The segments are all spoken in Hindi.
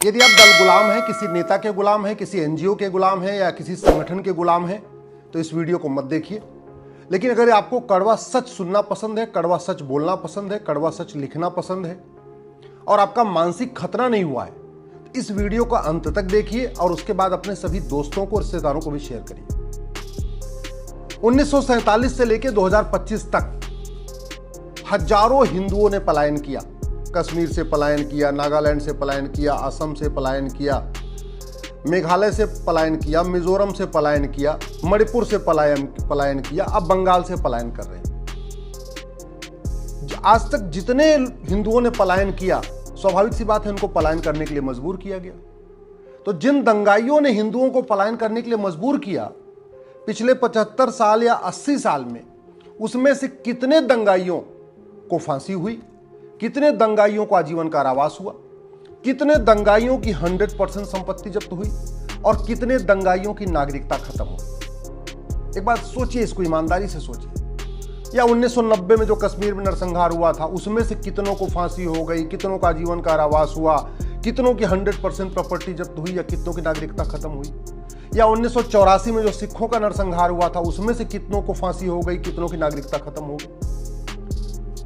यदि आप दल गुलाम हैं, किसी नेता के गुलाम हैं, किसी एनजीओ के गुलाम हैं या किसी संगठन के गुलाम हैं, तो इस वीडियो को मत देखिए। लेकिन अगर आपको कड़वा सच सुनना पसंद है, कड़वा सच बोलना पसंद है, कड़वा सच लिखना पसंद है और आपका मानसिक खतरा नहीं हुआ है, तो इस वीडियो का अंत तक देखिए और उसके बाद अपने सभी दोस्तों को और रिश्तेदारों को भी शेयर करिए। 1947 से लेकर 2025 तक हजारों हिंदुओं ने पलायन किया। कश्मीर से पलायन किया, नागालैंड से पलायन किया, असम से पलायन किया, मेघालय से पलायन किया, मिजोरम से पलायन किया, मणिपुर से पलायन किया, अब बंगाल से पलायन कर रहे हैं। आज तक जितने हिंदुओं ने पलायन किया, स्वाभाविक सी बात है उनको पलायन करने के लिए मजबूर किया गया। तो जिन दंगाइयों ने हिंदुओं को पलायन करने के लिए मजबूर किया पिछले 75 साल या 80 साल में, उसमें से कितने दंगाइयों को फांसी हुई, कितने दंगाइयों को आजीवन कारावास हुआ, कितने दंगाइयों की 100% संपत्ति जब्त हुई और कितने दंगाइयों की नागरिकता खत्म हुई। एक बात सोचिए, इसको ईमानदारी से सोचिए। या 1990 में जो कश्मीर में नरसंहार हुआ था, उसमें से कितनों को फांसी हो गई, कितनों का आजीवन कारावास हुआ, कितनों की 100% प्रॉपर्टी जब्त हुई या कितनों की नागरिकता खत्म हुई। या 1984 में जो सिखों का नरसंहार हुआ था, उसमें से कितनों को फांसी हो गई, कितनों की नागरिकता खत्म हो गई।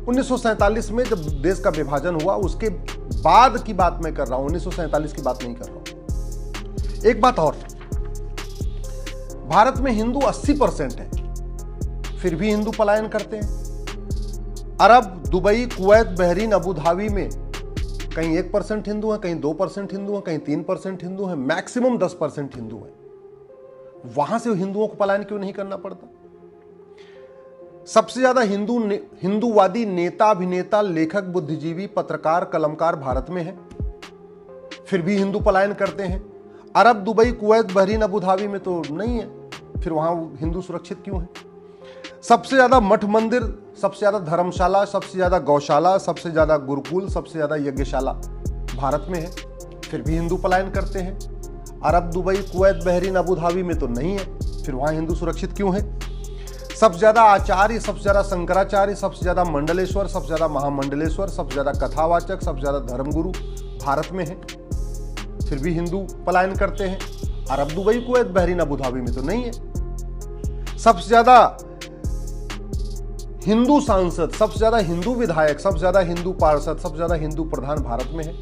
1947 में जब देश का विभाजन हुआ, उसके बाद की बात मैं कर रहा हूं, 1947 की बात नहीं कर रहा हूं। एक बात और, भारत में हिंदू 80% है, फिर भी हिंदू पलायन करते हैं। Arab, Dubai, Kuwait, Bahrain, Abu Dhabi में कहीं 1% हिंदू हैं, कहीं 2% हिंदू हैं, कहीं 3% हिंदू हैं, मैक्सिमम 10% हिंदू हैं। वहां से हिंदुओं को पलायन क्यों नहीं करना पड़ता? सबसे ज्यादा हिंदूवादी नेता, अभिनेता, लेखक, बुद्धिजीवी, पत्रकार, कलमकार भारत में है, फिर भी हिंदू पलायन करते हैं। Arab, Dubai, Kuwait, Bahrain, Abu Dhabi में तो नहीं है, फिर वहां हिंदू सुरक्षित क्यों है? सबसे ज्यादा मठ मंदिर, सबसे ज्यादा धर्मशाला, सबसे ज्यादा गौशाला, सबसे ज्यादा गुरुकुल, सबसे ज्यादा यज्ञशाला भारत में है, फिर भी हिंदू पलायन करते हैं। Arab, Dubai, Kuwait, Bahrain, Abu Dhabi में तो नहीं है, फिर वहां हिंदू सुरक्षित क्यों है? सबसे ज्यादा आचार्य, सबसे ज्यादा शंकराचार्य, सबसे ज्यादा मंडलेश्वर, सबसे ज्यादा महामंडलेश्वर, सबसे ज्यादा कथावाचक, सबसे ज्यादा धर्मगुरु भारत में है, फिर भी हिंदू पलायन करते हैं। Arab, Dubai, Kuwait, Bahrain, Abu Dhabi में तो नहीं है। सबसे ज्यादा हिंदू सांसद, सबसे ज्यादा हिंदू विधायक, सबसे ज्यादा हिंदू पार्षद, सबसे ज्यादा हिंदू प्रधान भारत में है,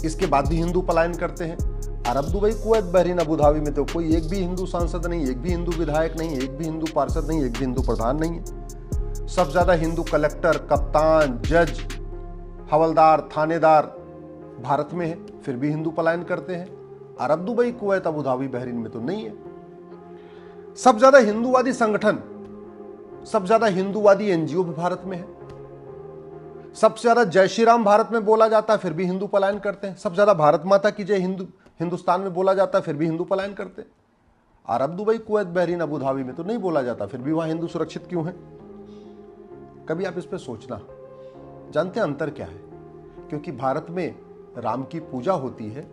इसके बाद भी हिंदू पलायन करते हैं। Arab, Dubai, Kuwait, Bahrain, Abu Dhabi में तो कोई एक भी हिंदू सांसद नहीं, एक भी हिंदू विधायक नहीं, एक भी हिंदू पार्षद नहीं, एक भी हिंदू प्रधान नहीं है। सबसे ज्यादा हिंदू कलेक्टर, कप्तान, जज, हवलदार, थानेदार भारत में है, फिर भी हिंदू पलायन करते हैं। Arab, Dubai, Kuwait, Abu Dhabi, Bahrain में तो नहीं है। सबसे ज्यादा हिंदूवादी संगठन, सबसे ज्यादा हिंदूवादी एनजीओ भी भारत में है। सबसे ज्यादा जय श्री राम भारत में बोला जाता है, फिर भी हिंदू पलायन करते हैं। सबसे ज्यादा भारत माता की जय हिंदुस्तान में बोला जाता है, फिर भी हिंदू पलायन करते हैं। Arab, Dubai, Kuwait, Bahrain, Abu Dhabi में तो नहीं बोला जाता, फिर भी वहां हिंदू सुरक्षित क्यों है? कभी आप इस पर सोचना। जानते हैं अंतर क्या है? क्योंकि भारत में राम की पूजा होती है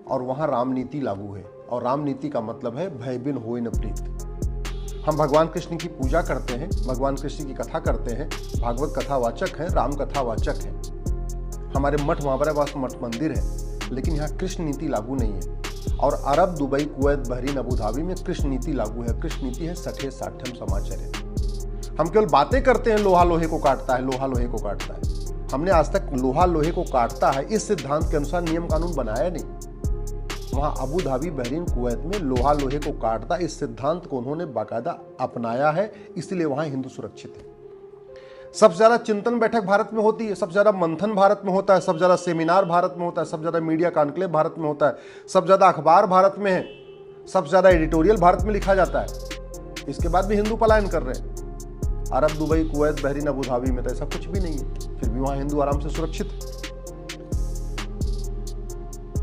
और वहां राम नीति लागू है, और राम नीति का मतलब है भय बिन होय न प्रीत। हम भगवान कृष्ण की पूजा करते हैं, भगवान कृष्ण की कथा करते हैं, भागवत कथावाचक हैं, राम कथावाचक हैं, हमारे मठ महाबरे पास मठ मंदिर है, लेकिन यहाँ कृष्ण नीति लागू नहीं है। और Arab, Dubai, Kuwait, Bahrain, Abu Dhabi में कृष्ण नीति लागू है। कृष्ण नीति है सठे साठम समाचार। हम केवल बातें करते हैं लोहा लोहे को काटता है, लोहा लोहे को काटता है। हमने आज तक लोहा लोहे को काटता है इस सिद्धांत के अनुसार नियम कानून बनाया नहीं। वहां अबू धाबी, बहरीन, कुवैत में लोहा लोहे को काटता, इस सिद्धांत को उन्होंने बाकायदा अपनाया है, इसलिए वहां हिंदू सुरक्षित है। सबसे ज्यादा चिंतन बैठक भारत में होती है, सबसे ज्यादा मंथन भारत में होता है, सबसे ज्यादा सेमिनार भारत में होता है, सबसे ज्यादा मीडिया कॉन्क्लेव भारत में होता है, सबसे ज्यादा अखबार भारत में है, सबसे ज्यादा एडिटोरियल भारत में लिखा जाता है। इसके बाद भी हिंदू पलायन कर रहे हैं। Arab, Dubai, Kuwait, Bahrain, Abu Dhabi में तो ऐसा कुछ भी नहीं है, फिर भी वहां हिंदू आराम से सुरक्षित है।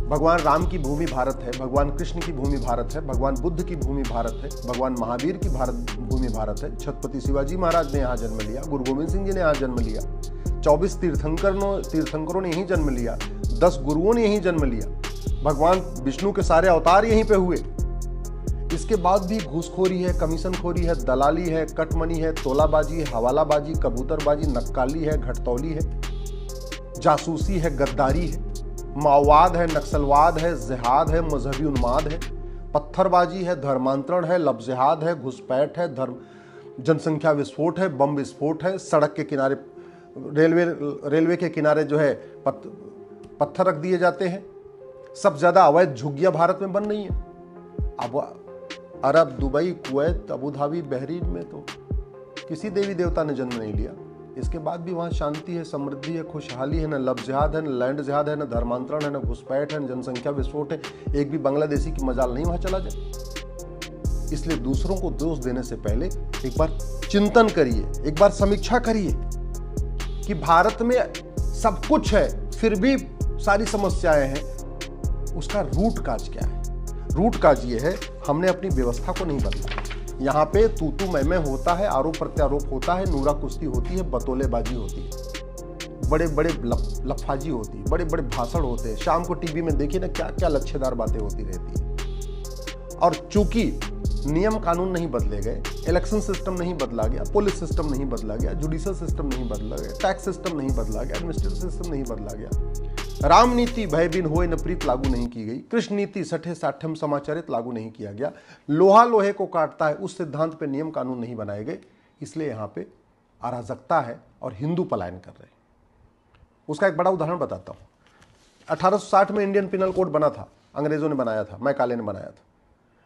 भगवान राम की भूमि भारत है, भगवान कृष्ण की भूमि भारत है, भगवान बुद्ध की भूमि भारत है, भगवान महावीर की भूमि भारत है, छत्रपति शिवाजी महाराज ने यहाँ जन्म लिया, गुरु गोविंद सिंह जी ने यहाँ जन्म लिया, 24 तीर्थंकरों ने यहीं जन्म लिया, 10 गुरुओं ने यहीं जन्म लिया, भगवान विष्णु के सारे अवतार यहीं पे हुए। इसके बाद भी घूसखोरी है, कमीशनखोरी है, दलाली है, कटमनी है, तोलाबाजी है, हवालाबाजी, कबूतरबाजी, नक्काली है, घटतौली है, जासूसी है, गद्दारी है। माओवाद है, नक्सलवाद है, जिहाद है, मजहबी उन्माद है, पत्थरबाजी है, धर्मांतरण है, लफ्जिहाद है, घुसपैठ है, जनसंख्या विस्फोट है, बम विस्फोट है, सड़क के किनारे रेलवे के किनारे जो है पत्थर रख दिए जाते हैं। सबसे ज्यादा अवैध झुग्गियां भारत में बन रही हैं। अब Arab, Dubai, Kuwait, Abu Dhabi, Bahrain में तो किसी देवी देवता ने जन्म नहीं लिया। इसके बाद भी वहाँ शांति है, समृद्धि है, खुशहाली है, न लव जिहाद है, न लैंड जिहाद है, न धर्मांतरण है, न घुसपैठ है, न जनसंख्या विस्फोट है। एक भी बांग्लादेशी की मजाल नहीं वहाँ चला जाए। इसलिए दूसरों को दोष देने से पहले एक बार चिंतन करिए, एक बार समीक्षा करिए कि भारत में सब कुछ है फिर भी सारी समस्याएं हैं। उसका रूट काज क्या है? रूट काज ये है, हमने अपनी व्यवस्था को नहीं बदला। यहाँ पे तू मैं होता है, आरोप प्रत्यारोप होता है, नूरा कुश्ती होती है, बतौलेबाजी होती है, बड़े बड़े लफाजी होती है, बड़े बड़े भाषण होते हैं। शाम को टीवी में देखिए ना क्या क्या लच्छेदार बातें होती रहती है। और चूंकि नियम कानून नहीं बदले गए, इलेक्शन सिस्टम नहीं बदला गया, पुलिस सिस्टम नहीं बदला गया, जुडिशियल सिस्टम नहीं बदला गया, टैक्स सिस्टम नहीं बदला गया, एडमिनिस्ट्रेटिव सिस्टम नहीं बदला गया, राम नीति भय बिन होए न प्रीत लागू नहीं की गई, कृष्ण नीति सठे साठ्यम समाचरित लागू नहीं किया गया, लोहा लोहे को काटता है उस सिद्धांत पे नियम कानून नहीं बनाए गए। इसलिए यहाँ पे अराजकता है और हिंदू पलायन कर रहे हैं। उसका एक बड़ा उदाहरण बताता हूँ। 1860 में इंडियन पिनल कोड बना था, अंग्रेजों ने बनाया था, मैकाले ने बनाया था।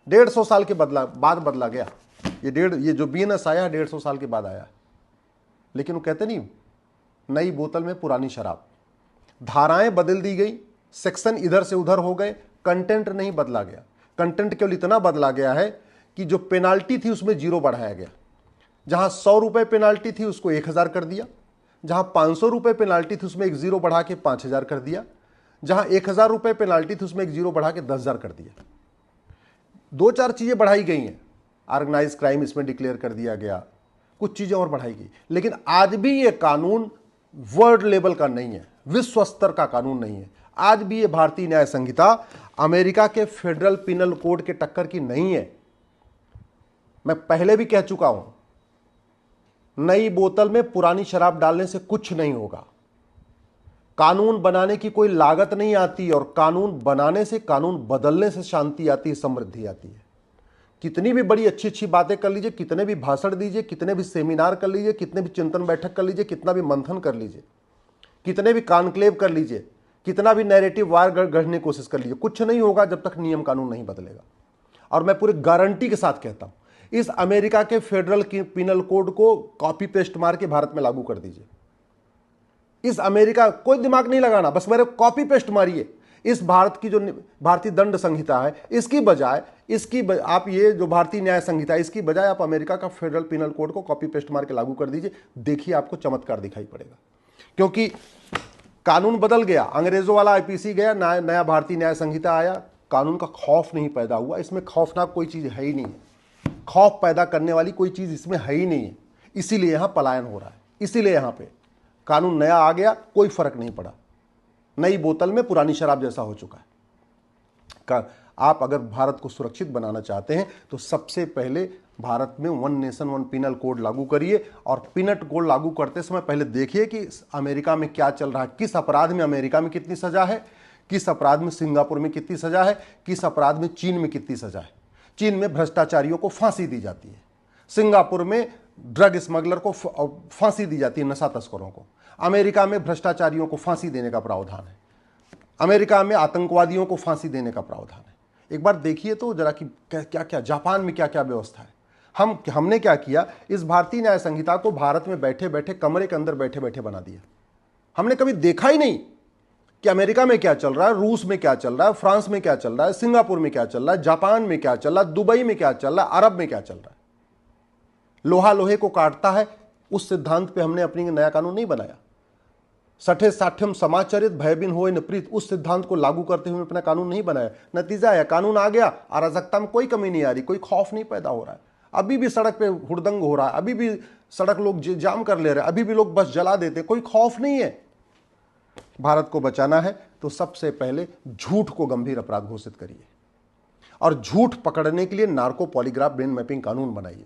150 साल के बाद बदला गया। ये जो BNS आया 150 साल के बाद आया। लेकिन वो कहते नहीं, नई बोतल में पुरानी शराब। धाराएं बदल दी गई, सेक्शन इधर से उधर हो गए, कंटेंट नहीं बदला गया। कंटेंट केवल इतना बदला गया है कि जो पेनाल्टी थी उसमें 0 बढ़ाया गया। जहां 100 रुपए पेनाल्टी थी उसको 1000 कर दिया, जहां 500 रुपए पेनाल्टी थी उसमें एक 0 बढ़ा के 5000 कर दिया, जहां 1000 रुपए पेनाल्टी थी उसमें एक 0 बढ़ा के 10,000 कर दिया। 2-4 चीजें बढ़ाई गई हैं। ऑर्गेनाइज क्राइम इसमें डिक्लेयर कर दिया गया, कुछ चीजें और बढ़ाई गई। लेकिन आज भी ये कानून वर्ल्ड लेवल का नहीं है, विश्व स्तर का कानून नहीं है। आज भी ये भारतीय न्याय संहिता अमेरिका के फेडरल पिनल कोड के टक्कर की नहीं है। मैं पहले भी कह चुका हूं, नई बोतल में पुरानी शराब डालने से कुछ नहीं होगा। कानून बनाने की कोई लागत नहीं आती, और कानून बनाने से, कानून बदलने से शांति आती है, समृद्धि आती है। कितनी भी बड़ी अच्छी अच्छी बातें कर लीजिए, कितने भी भाषण दीजिए, कितने भी सेमिनार कर लीजिए, कितने भी चिंतन बैठक कर लीजिए, कितना भी मंथन कर लीजिए, कितने भी कॉन्क्लेव कर लीजिए, कितना भी नैरेटिव वार गढ़ने की कोशिश कर लीजिए, कुछ नहीं होगा जब तक नियम कानून नहीं बदलेगा। और मैं पूरी गारंटी के साथ कहता हूं, इस अमेरिका के फेडरल पिनल कोड को कॉपी पेस्ट मार के भारत में लागू कर दीजिए। इस अमेरिका, कोई दिमाग नहीं लगाना, बस मेरे कॉपी पेस्ट मारिए। इस भारत की जो भारतीय दंड संहिता है, इसकी बजाय आप ये जो भारतीय न्याय संहिता है, इसकी बजाय आप अमेरिका का फेडरल पिनल कोड को कॉपी पेस्ट मार के लागू कर दीजिए। देखिए आपको चमत्कार दिखाई पड़ेगा। क्योंकि कानून बदल गया, अंग्रेजों वाला IPC गया, नया भारतीय न्याय संहिता आया, कानून का खौफ नहीं पैदा हुआ। इसमें खौफनाक कोई चीज है ही नहीं है, खौफ पैदा करने वाली कोई चीज इसमें है ही नहीं है। इसीलिए यहां पलायन हो रहा है, इसीलिए यहां पे कानून नया आ गया, कोई फर्क नहीं पड़ा, नई बोतल में पुरानी शराब जैसा हो चुका है। आप अगर भारत को सुरक्षित बनाना चाहते हैं तो सबसे पहले भारत में 1 नेशन 1 पिनल कोड लागू करिए। और पिनल कोड लागू करते समय पहले देखिए कि अमेरिका में क्या चल रहा है, किस अपराध में अमेरिका में कितनी सजा है, किस अपराध में सिंगापुर में कितनी सजा है, किस अपराध में चीन में कितनी सजा है। चीन में भ्रष्टाचारियों को फांसी दी जाती है, सिंगापुर में ड्रग स्मगलर को फांसी दी जाती है, नशा तस्करों को। अमेरिका में भ्रष्टाचारियों को फांसी देने का प्रावधान है, अमेरिका में आतंकवादियों को फांसी देने का प्रावधान है। एक बार देखिए तो जरा कि क्या क्या जापान में क्या क्या व्यवस्था है। हमने क्या किया, इस भारतीय न्याय संहिता को भारत में बैठे बैठे, कमरे के अंदर बैठे बैठे बना दिया। हमने कभी देखा ही नहीं कि अमेरिका में क्या चल रहा है, रूस में क्या चल रहा है, फ्रांस में क्या चल रहा है, सिंगापुर में क्या चल रहा है, जापान में क्या चल रहा है, दुबई में क्या चल रहा है, अरब में क्या चल रहा है। लोहा लोहे को काटता है, उस सिद्धांत पे हमने अपनी नया कानून नहीं बनाया। सठे साठ्यम समाचरित भयबिन होए न प्रीत, उस सिद्धांत को लागू करते हुए अपना कानून नहीं बनाया। नतीजा है कानून आ गया, अराजकता में कोई कमी नहीं आ रही, कोई खौफ नहीं पैदा हो रहा है। अभी भी सड़क पे हुड़दंग हो रहा है, अभी भी सड़क लोग जाम कर ले रहे हैं, अभी भी लोग बस जला देते, कोई खौफ नहीं है। भारत को बचाना है तो सबसे पहले झूठ को गंभीर अपराध घोषित करिए, और झूठ पकड़ने के लिए नार्को पॉलीग्राफ ब्रेन मैपिंग कानून बनाइए।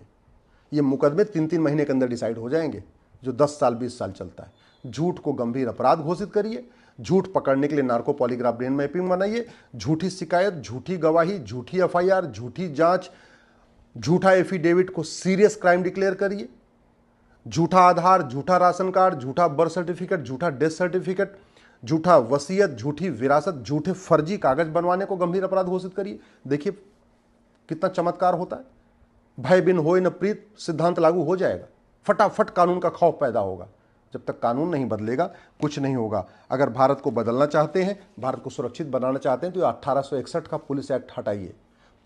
ये मुकदमे 3-3 महीने के अंदर डिसाइड हो जाएंगे, जो 10 साल 20 साल चलता है। झूठ को गंभीर अपराध घोषित करिए, झूठ पकड़ने के लिए नार्को पॉलीग्राफ ब्रेन मैपिंग बनाइए, झूठी शिकायत, झूठी गवाही, झूठी एफआईआर, झूठी जांच, झूठा एफिडेविट को सीरियस क्राइम डिक्लेयर करिए, झूठा आधार, झूठा राशन कार्ड, झूठा बर्थ सर्टिफिकेट, झूठा डेथ सर्टिफिकेट, झूठा वसीयत, झूठी विरासत, झूठे फर्जी कागज बनवाने को गंभीर अपराध घोषित करिए। देखिए कितना चमत्कार होता है। भय बिन होय न प्रीत सिद्धांत लागू हो जाएगा, फटाफट कानून का खौफ पैदा होगा। जब तक कानून नहीं बदलेगा कुछ नहीं होगा। अगर भारत को बदलना चाहते हैं, भारत को सुरक्षित बनाना चाहते हैं, तो 1861 का पुलिस एक्ट हटाइए,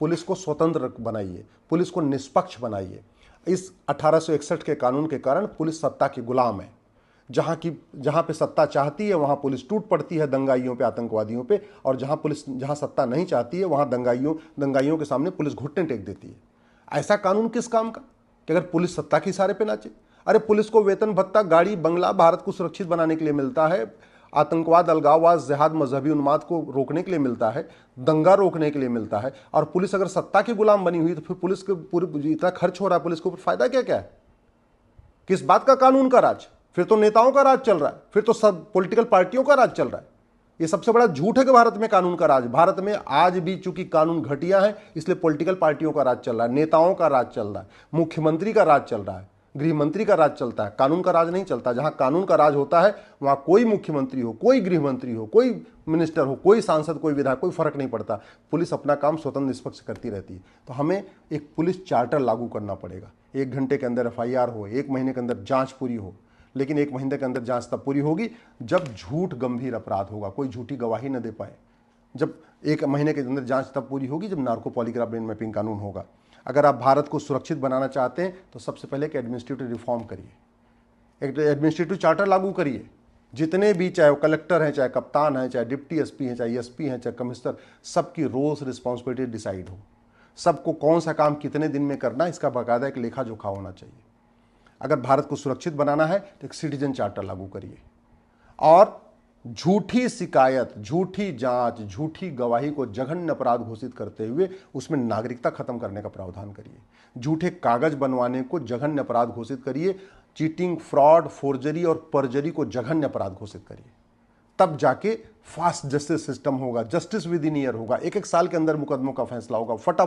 पुलिस को स्वतंत्र बनाइए, पुलिस को निष्पक्ष बनाइए। इस 1861 के कानून के कारण पुलिस सत्ता की गुलाम है। जहां पे सत्ता चाहती है वहां पुलिस टूट पड़ती है दंगाइयों पे, आतंकवादियों पे, और जहां सत्ता नहीं चाहती है वहां दंगाइयों के सामने पुलिस घुटने टेक देती है। ऐसा कानून किस काम का कि अगर पुलिस सत्ता के इशारे पे नाचे? अरे पुलिस को वेतन भत्ता, गाड़ी बंगला भारत को सुरक्षित बनाने के लिए मिलता है, आतंकवाद, अलगाववाद, जिहाद, मजहबी उन्माद को रोकने के लिए मिलता है, दंगा रोकने के लिए मिलता है। और पुलिस अगर सत्ता की गुलाम बनी हुई तो फिर पुलिस के पूरे इतना खर्च हो रहा है, पुलिस को फायदा क्या क्या है? किस बात का कानून का राज? फिर तो नेताओं का राज चल रहा है, फिर तो सब पॉलिटिकल पार्टियों का राज चल रहा है। ये सबसे बड़ा झूठ है कि भारत में कानून का राज। भारत में आज भी चूंकि कानून घटिया है इसलिए पॉलिटिकल पार्टियों का राज चल रहा है, नेताओं का राज चल रहा है, मुख्यमंत्री का राज चल रहा है, गृह मंत्री का राज चलता है, कानून का राज नहीं चलता। जहां कानून का राज होता है वहां कोई मुख्यमंत्री हो, कोई गृह मंत्री हो, कोई मिनिस्टर हो, कोई सांसद, कोई विधायक, कोई फर्क नहीं पड़ता। पुलिस अपना काम स्वतंत्र निष्पक्ष करती रहती है। तो हमें एक पुलिस चार्टर लागू करना पड़ेगा। 1 घंटे के अंदर एफआईआर हो, 1 महीने के अंदर जांच पूरी हो। लेकिन 1 महीने के अंदर जांच तब पूरी होगी जब झूठ गंभीर अपराध होगा, कोई झूठी गवाही न दे पाए। जब 1 महीने के अंदर जांच तब पूरी होगी जब नार्को पॉलीग्राफ ब्रेन मैपिंग कानून होगा। अगर आप भारत को सुरक्षित बनाना चाहते हैं तो सबसे पहले एक एडमिनिस्ट्रेटिव रिफॉर्म करिए, एक एडमिनिस्ट्रेटिव चार्टर लागू करिए। जितने भी, चाहे वो कलेक्टर हैं, चाहे कप्तान हैं, चाहे डिप्टी एसपी हैं, चाहे एसपी हैं, चाहे कमिश्नर, सबकी रोल्स रिस्पॉन्सिबिलिटी डिसाइड हो। सबको कौन सा काम कितने दिन में करना है इसका बाकायदा एक लेखा जोखा होना चाहिए। अगर भारत को सुरक्षित बनाना है तो एक सिटीजन चार्टर लागू करिए और झूठी शिकायत, झूठी जांच, झूठी गवाही को जघन्य अपराध घोषित करते हुए उसमें नागरिकता खत्म करने का प्रावधान करिए। झूठे कागज बनवाने को जघन्य अपराध घोषित करिए। चीटिंग, फ्रॉड, फोर्जरी और परजरी को जघन्य अपराध घोषित करिए। तब जाके फास्ट जस्टिस सिस्टम होगा, जस्टिस विद इन ईयर होगा। 1-1 साल के अंदर मुकदमों का फैसला होगा, फटाफट